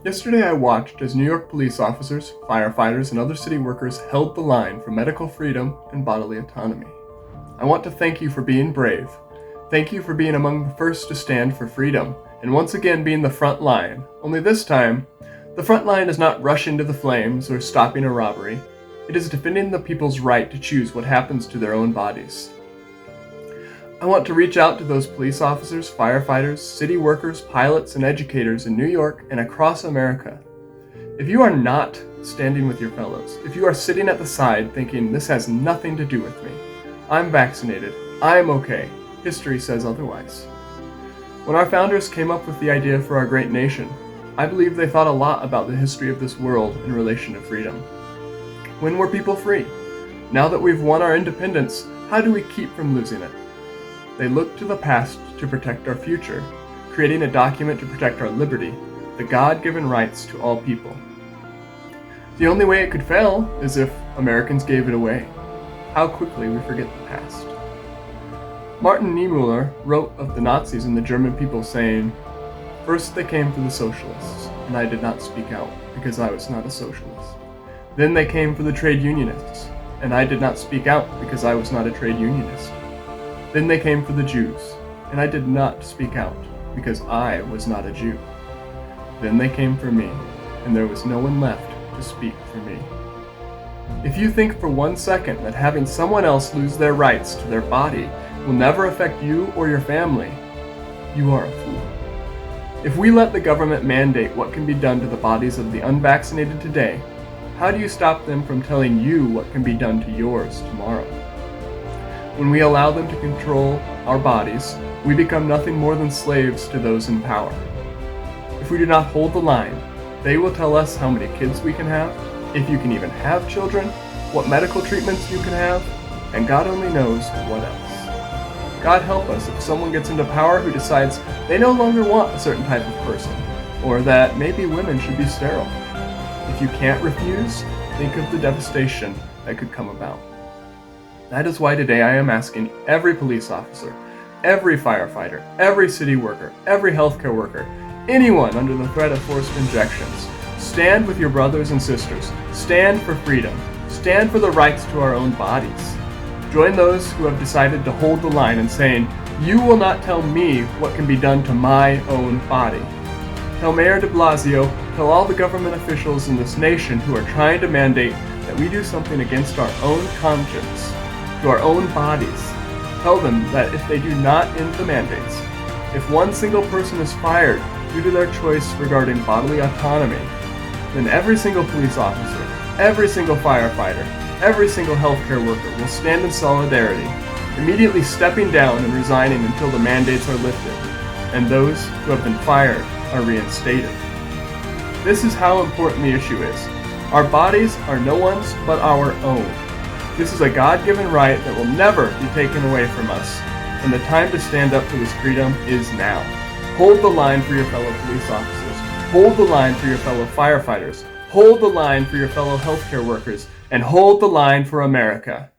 Yesterday I watched as New York police officers, firefighters, and other city workers held the line for medical freedom and bodily autonomy. I want to thank you for being brave. Thank you for being among the first to stand for freedom, and once again being the front line. Only this time, the front line is not rushing to the flames or stopping a robbery. It is defending the people's right to choose what happens to their own bodies. I want to reach out to those police officers, firefighters, city workers, pilots, and educators in New York and across America. If you are not standing with your fellows, if you are sitting at the side thinking this has nothing to do with me, I'm vaccinated, I'm okay, history says otherwise. When our founders came up with the idea for our great nation, I believe they thought a lot about the history of this world in relation to freedom. When were people free? Now that we've won our independence, how do we keep from losing it? They looked to the past to protect our future, creating a document to protect our liberty, the God-given rights to all people. The only way it could fail is if Americans gave it away. How quickly we forget the past. Martin Niemöller wrote of the Nazis and the German people saying, "First they came for the socialists, and I did not speak out because I was not a socialist. Then they came for the trade unionists, and I did not speak out because I was not a trade unionist. Then they came for the Jews, and I did not speak out because I was not a Jew. Then they came for me, and there was no one left to speak for me." If you think for 1 second that having someone else lose their rights to their body will never affect you or your family, you are a fool. If we let the government mandate what can be done to the bodies of the unvaccinated today, how do you stop them from telling you what can be done to yours tomorrow? When we allow them to control our bodies, we become nothing more than slaves to those in power. If we do not hold the line, they will tell us how many kids we can have, if you can even have children, what medical treatments you can have, and God only knows what else. God help us if someone gets into power who decides they no longer want a certain type of person, or that maybe women should be sterile. If you can't refuse, think of the devastation that could come about. That is why today I am asking every police officer, every firefighter, every city worker, every healthcare worker, anyone under the threat of forced injections, stand with your brothers and sisters. Stand for freedom. Stand for the rights to our own bodies. Join those who have decided to hold the line and saying, "You will not tell me what can be done to my own body." Tell Mayor de Blasio, tell all the government officials in this nation who are trying to mandate that we do something against our own conscience, to our own bodies. Tell them that if they do not end the mandates, if one single person is fired due to their choice regarding bodily autonomy, then every single police officer, every single firefighter, every single healthcare worker will stand in solidarity, immediately stepping down and resigning until the mandates are lifted, and those who have been fired are reinstated. This is how important the issue is. Our bodies are no one's but our own. This is a God-given right that will never be taken away from us, and the time to stand up for this freedom is now. Hold the line for your fellow police officers. Hold the line for your fellow firefighters. Hold the line for your fellow healthcare workers, and hold the line for America.